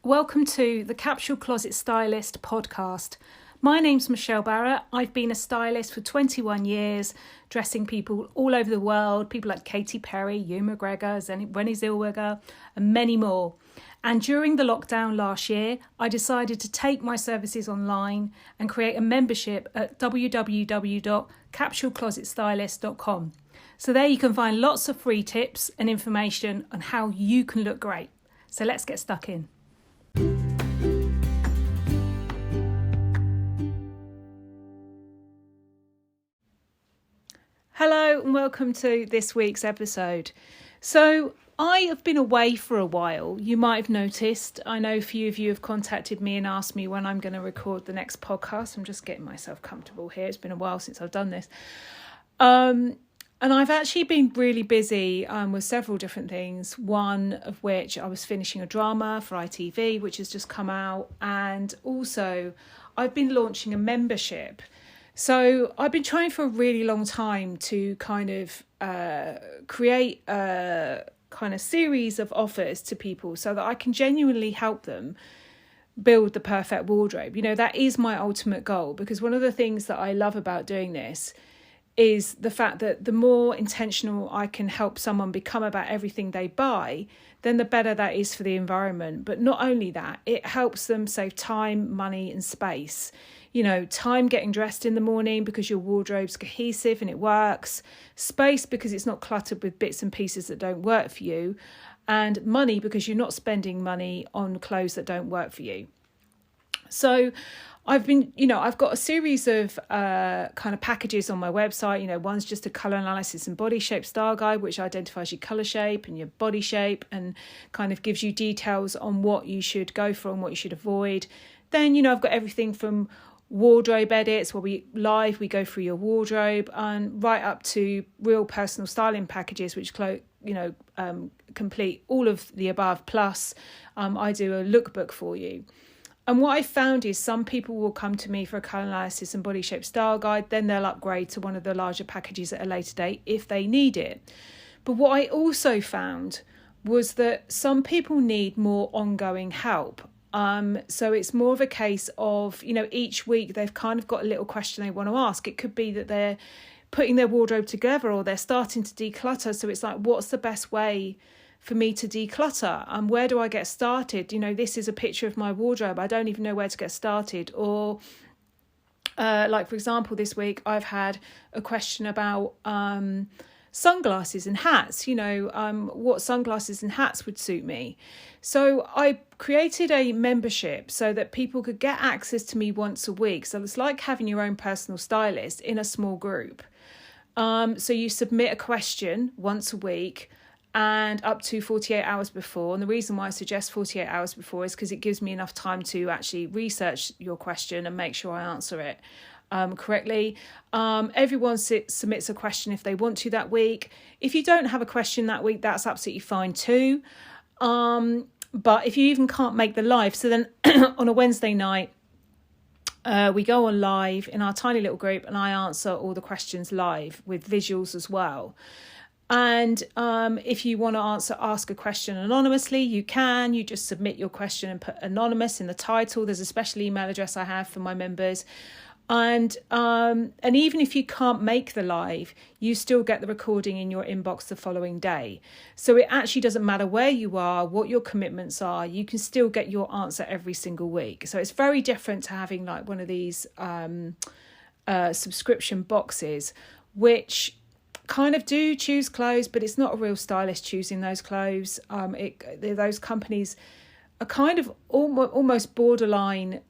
Welcome to the Capsule Closet Stylist podcast. My name's Michelle Barrett. I've been a stylist for 21 years, dressing people all over the world, people like Katy Perry, Ewan McGregor, Renée Zellweger, and many more. And during the lockdown last year, I decided to take my services online and create a membership at www.capsuleclosetstylist.com. So there you can find lots of free tips and information on how you can look great. So let's get stuck in. Hello and welcome to this week's episode. So I have been away for a while. You might have noticed. I know a few of you have contacted me and asked me when I'm going to record the next podcast. I'm just getting myself comfortable here. It's been a while since I've done this. And I've actually been really busy with several different things. One of which I was finishing a drama for ITV, which has just come out. And also I've been launching a membership. So I've been trying for a really long time to kind of create a kind of series of offers to people so that I can genuinely help them build the perfect wardrobe. You know, that is my ultimate goal, because one of the things that I love about doing this is the fact that the more intentional I can help someone become about everything they buy, then the better that is for the environment. But not only that, it helps them save time, money and space. You know, time getting dressed in the morning because your wardrobe's cohesive and it works. Space because it's not cluttered with bits and pieces that don't work for you. And money because you're not spending money on clothes that don't work for you. So I've got a series of kind of packages on my website. You know, one's just a colour analysis and body shape style guide, which identifies your colour shape and your body shape and kind of gives you details on what you should go for and what you should avoid. Then, you know, I've got everything from wardrobe edits where we go through your wardrobe, and right up to real personal styling packages, which complete all of the above. Plus, I do a lookbook for you. And what I found is some people will come to me for a colour analysis and body shape style guide, then they'll upgrade to one of the larger packages at a later date if they need it. But what I also found was that some people need more ongoing help. So it's more of a case of, you know, each week they've kind of got a little question they want to ask. It could be that they're putting their wardrobe together or they're starting to declutter. So it's like, what's the best way for me to declutter? And where do I get started? You know, this is a picture of my wardrobe. I don't even know where to get started. Or like, for example, this week I've had a question about sunglasses and hats. You know, what sunglasses and hats would suit me. So I created a membership so that people could get access to me once a week. So it's like having your own personal stylist in a small group. So you submit a question once a week and up to 48 hours before. And the reason why I suggest 48 hours before is because it gives me enough time to actually research your question and make sure I answer it correctly. Everyone submits a question if they want to that week. If you don't have a question that week, that's absolutely fine too. But if you even can't make the live, so then on a Wednesday night, we go on live in our tiny little group and I answer all the questions live with visuals as well. And if you want to ask a question anonymously, you can. You just submit your question and put anonymous in the title. There's a special email address I have for my members. And even if you can't make the live, you still get the recording in your inbox the following day. So it actually doesn't matter where you are, what your commitments are, you can still get your answer every single week. So it's very different to having like one of these subscription boxes, which kind of do choose clothes, but it's not a real stylist choosing those clothes. Those companies are kind of almost borderline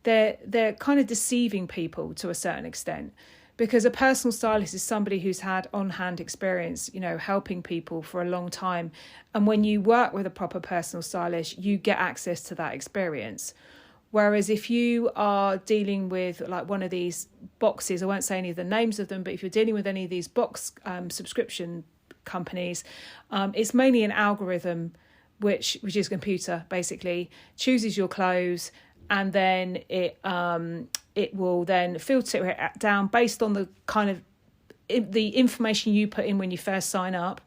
they're kind of deceiving people to a certain extent, because a personal stylist is somebody who's had on-hand experience, you know, helping people for a long time. And when you work with a proper personal stylist, you get access to that experience. Whereas if you are dealing with like one of these boxes, I won't say any of the names of them, but if you're dealing with any of these box subscription companies, it's mainly an algorithm which is a computer, basically chooses your clothes, and then it will then filter it down based on the kind of the information you put in when you first sign up,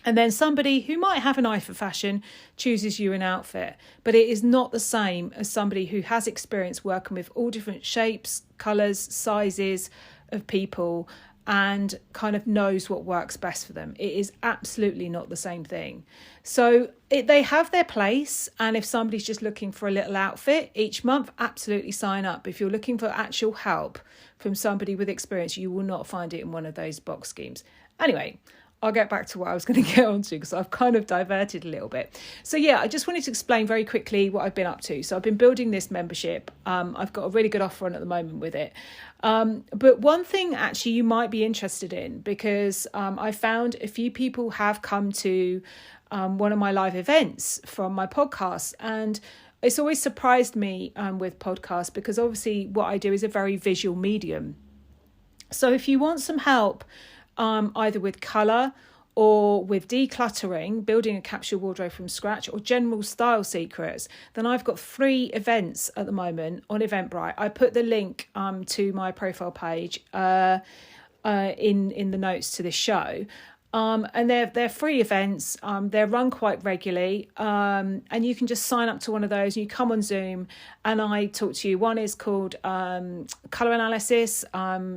And then somebody who might have an eye for fashion chooses you an outfit. But it is not the same as somebody who has experience working with all different shapes, colours, sizes of people and kind of knows what works best for them. It is absolutely not the same thing. So they have their place. And if somebody's just looking for a little outfit each month, absolutely sign up. If you're looking for actual help from somebody with experience, you will not find it in one of those box schemes. Anyway, I'll get back to what I was going to get onto because I've kind of diverted a little bit. So yeah, I just wanted to explain very quickly what I've been up to. So I've been building this membership. I've got a really good offer on at the moment with it. But one thing actually you might be interested in, because I found a few people have come to one of my live events from my podcast, and it's always surprised me with podcasts because obviously what I do is a very visual medium. So if you want some help either with colour or with decluttering, building a capsule wardrobe from scratch, or general style secrets, then I've got 3 events at the moment on Eventbrite. I put the link to my profile page in the notes to this show. And they're free events. They're run quite regularly, and you can just sign up to one of those. And you come on Zoom, and I talk to you. One is called Colour Analysis.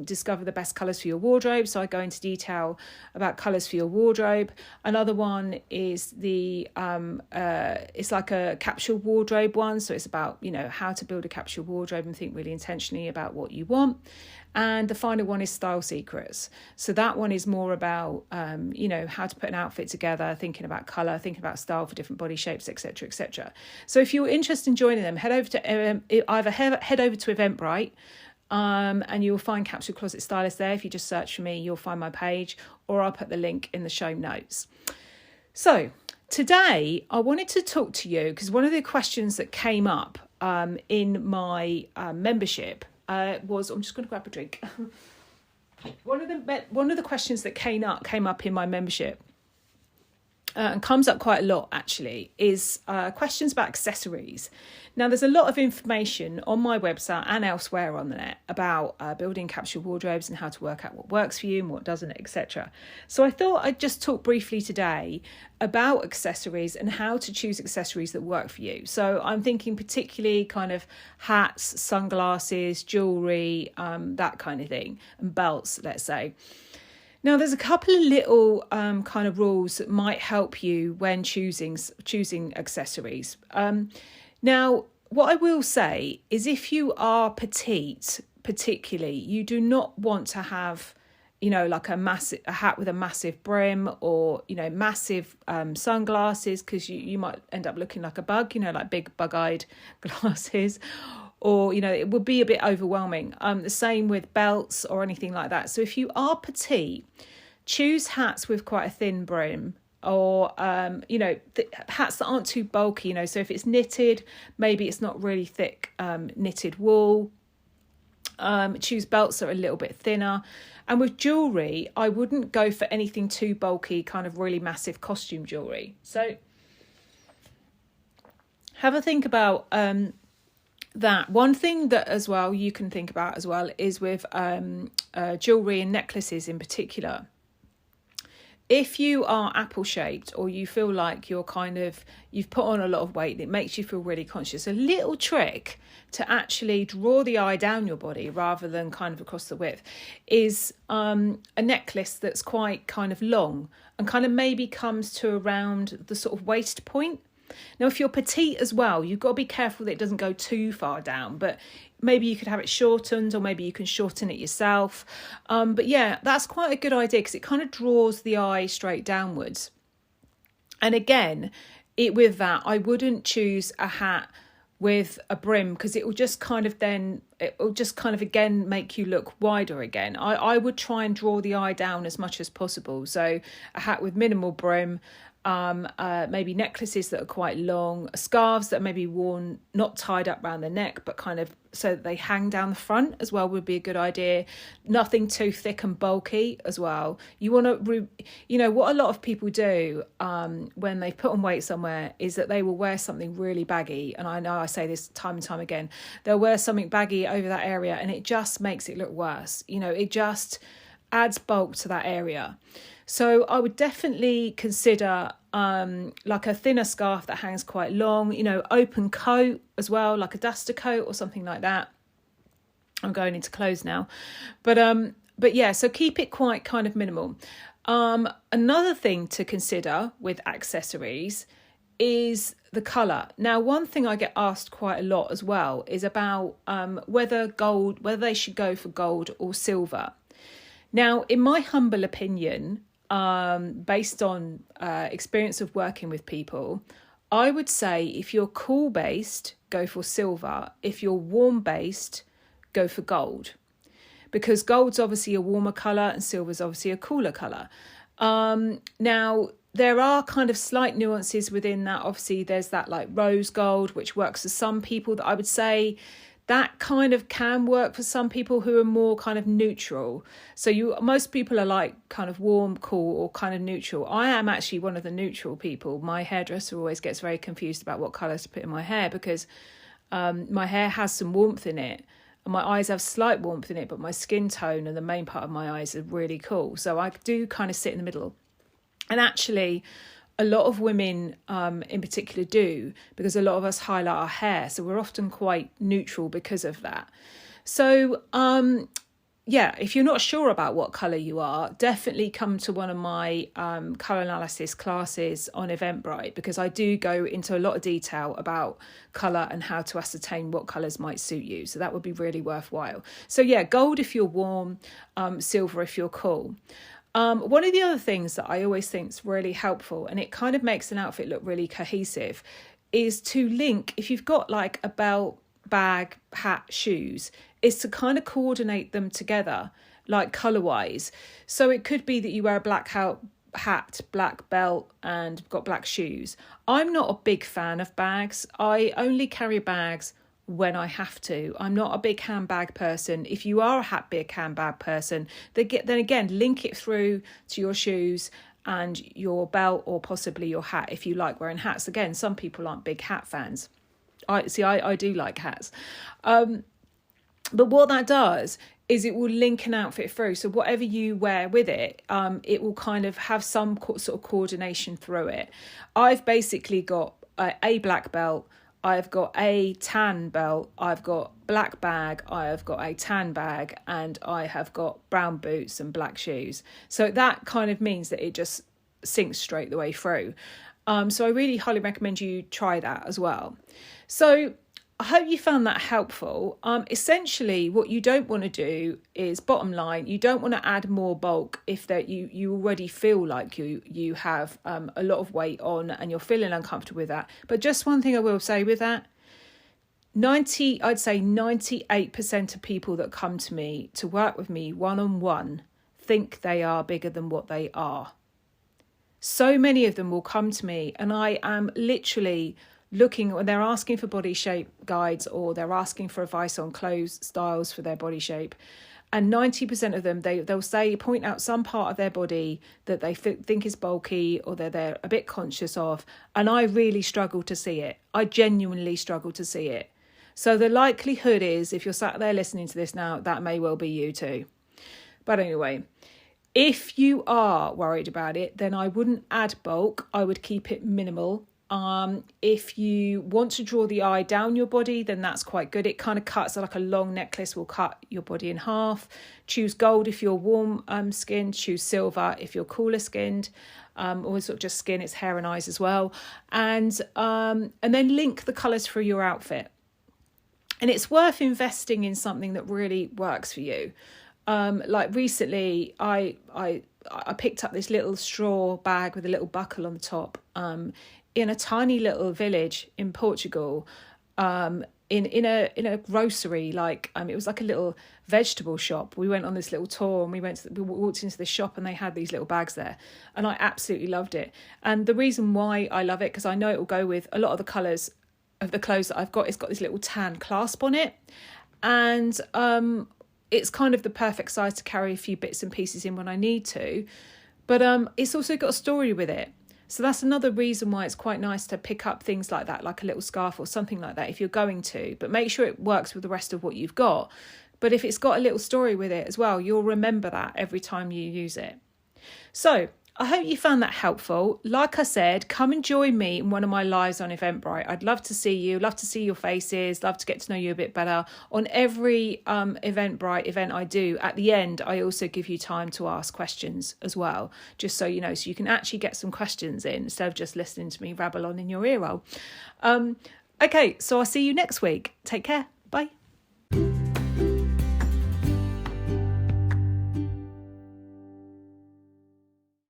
Discover the best colours for your wardrobe. So I go into detail about colours for your wardrobe. Another one is it's like a capsule wardrobe one. So it's about how to build a capsule wardrobe and think really intentionally about what you want. And the final one is Style Secrets. So that one is more about, how to put an outfit together, thinking about colour, thinking about style for different body shapes, etc., etc. So if you're interested in joining them, head over to Eventbrite, and you'll find Capsule Closet Stylist there. If you just search for me, you'll find my page, or I'll put the link in the show notes. So today I wanted to talk to you because one of the questions that came up in my membership was, I'm just going to grab a drink. One of the questions that came up in my membership and comes up quite a lot actually is questions about accessories. Now there's a lot of information on my website and elsewhere on the net about building capsule wardrobes and how to work out what works for you and what doesn't, etc. So I thought I'd just talk briefly today about accessories and how to choose accessories that work for you. So I'm thinking particularly kind of hats, sunglasses, jewellery, that kind of thing, and belts, let's say. Now, there's a couple of little kind of rules that might help you when choosing accessories. Now, what I will say is if you are petite, particularly, you do not want to have, like a hat with a massive brim or, massive sunglasses, because you might end up looking like a bug, like big bug-eyed glasses. Or, it would be a bit overwhelming. The same with belts or anything like that. So if you are petite, choose hats with quite a thin brim, or, hats that aren't too bulky, So if it's knitted, maybe it's not really thick knitted wool. Choose belts that are a little bit thinner. And with jewellery, I wouldn't go for anything too bulky, kind of really massive costume jewellery. So have a think about that. One thing that as well you can think about as well is with jewellery and necklaces in particular. If you are apple shaped or you feel like you've put on a lot of weight and it makes you feel really conscious, a little trick to actually draw the eye down your body rather than kind of across the width is a necklace that's quite kind of long and kind of maybe comes to around the sort of waist point. Now, if you're petite as well, you've got to be careful that it doesn't go too far down, but maybe you could have it shortened, or maybe you can shorten it yourself. But yeah, that's quite a good idea because it kind of draws the eye straight downwards. And again, with that, I wouldn't choose a hat with a brim because it will just kind of again make you look wider again. I would try and draw the eye down as much as possible. So a hat with minimal brim, maybe necklaces that are quite long, scarves that are maybe worn not tied up around the neck but kind of so that they hang down the front as well would be a good idea. Nothing too thick and bulky as well. You want to what a lot of people do when they've put on weight somewhere is that they will wear something really baggy, and I know I say this time and time again, they'll wear something baggy over that area and it just makes it look worse. It just adds bulk to that area. So I would definitely consider like a thinner scarf that hangs quite long, open coat as well, like a duster coat or something like that. I'm going into clothes now, but yeah, so keep it quite kind of minimal. Another thing to consider with accessories is the colour. Now, one thing I get asked quite a lot as well is about whether they should go for gold or silver. Now, in my humble opinion, based on experience of working with people, I would say if you're cool based, go for silver. If you're warm based, go for gold. Because gold's obviously a warmer colour and silver's obviously a cooler colour. Now, there are kind of slight nuances within that. Obviously, there's that like rose gold, which works for some people, that I would say that kind of can work for some people who are more kind of neutral. So most people are like kind of warm, cool, or kind of neutral. I am actually one of the neutral people. My hairdresser always gets very confused about what colours to put in my hair, because my hair has some warmth in it. And my eyes have slight warmth in it, but my skin tone and the main part of my eyes are really cool. So I do kind of sit in the middle. And actually, a lot of women in particular do, because a lot of us highlight our hair. So we're often quite neutral because of that. So, yeah, if you're not sure about what colour you are, definitely come to one of my colour analysis classes on Eventbrite, because I do go into a lot of detail about colour and how to ascertain what colours might suit you. So that would be really worthwhile. So yeah, gold if you're warm, silver if you're cool. One of the other things that I always think is really helpful, and it kind of makes an outfit look really cohesive, is to link, if you've got like a belt, bag, hat, shoes, is to kind of coordinate them together, like colour wise. So it could be that you wear a black hat, black belt, and got black shoes. I'm not a big fan of bags. I only carry bags when I have to. I'm not a big handbag person. If you are a big handbag person, then again, link it through to your shoes and your belt, or possibly your hat if you like wearing hats. Again, some people aren't big hat fans. I do like hats. But what that does is it will link an outfit through. So whatever you wear with it, it will kind of have some sort of coordination through it. I've basically got a black belt, I've got a tan belt, I've got black bag, I have got a tan bag, and I have got brown boots and black shoes. So that kind of means that it just sinks straight the way through. So I really highly recommend you try that as well. So I hope you found that helpful. Essentially, what you don't want to do is, bottom line, you don't want to add more bulk if that you already feel like you have a lot of weight on and you're feeling uncomfortable with that. But just one thing I will say with that, I'd say 98% of people that come to me to work with me one-on-one think they are bigger than what they are. So many of them will come to me and I am literally looking, when they're asking for body shape guides or they're asking for advice on clothes styles for their body shape, and 90% of them, they'll point out some part of their body that they think is bulky or they're a bit conscious of, and I really struggle to see it. I genuinely struggle to see it. So the likelihood is, if you're sat there listening to this now, that may well be you too. But anyway, if you are worried about it, then I wouldn't add bulk. I would keep it minimal. If you want to draw the eye down your body, then that's quite good. It kind of cuts, like a long necklace will cut your body in half. Choose gold if you're warm skinned. Choose silver if you're cooler skinned. Or sort of just skin, it's hair and eyes as well. And then link the colours for your outfit. And it's worth investing in something that really works for you. Like recently, I picked up this little straw bag with a little buckle on the top in a tiny little village in Portugal, in a grocery, it was like a little vegetable shop. We went on this little tour and we walked into the shop and they had these little bags there, and I absolutely loved it. And the reason why I love it, because I know it will go with a lot of the colours of the clothes that I've got. It's got this little tan clasp on it, and it's kind of the perfect size to carry a few bits and pieces in when I need to, but it's also got a story with it. So that's another reason why it's quite nice to pick up things like that, like a little scarf or something like that if you're going to, but make sure it works with the rest of what you've got. But if it's got a little story with it as well, you'll remember that every time you use it. So I hope you found that helpful. Like I said, come and join me in one of my lives on Eventbrite. I'd love to see you, love to see your faces, love to get to know you a bit better. On every Eventbrite event I do, at the end, I also give you time to ask questions as well, just so you know, so you can actually get some questions in instead of just listening to me rabble on in your ear roll. Okay, so I'll see you next week. Take care. Bye.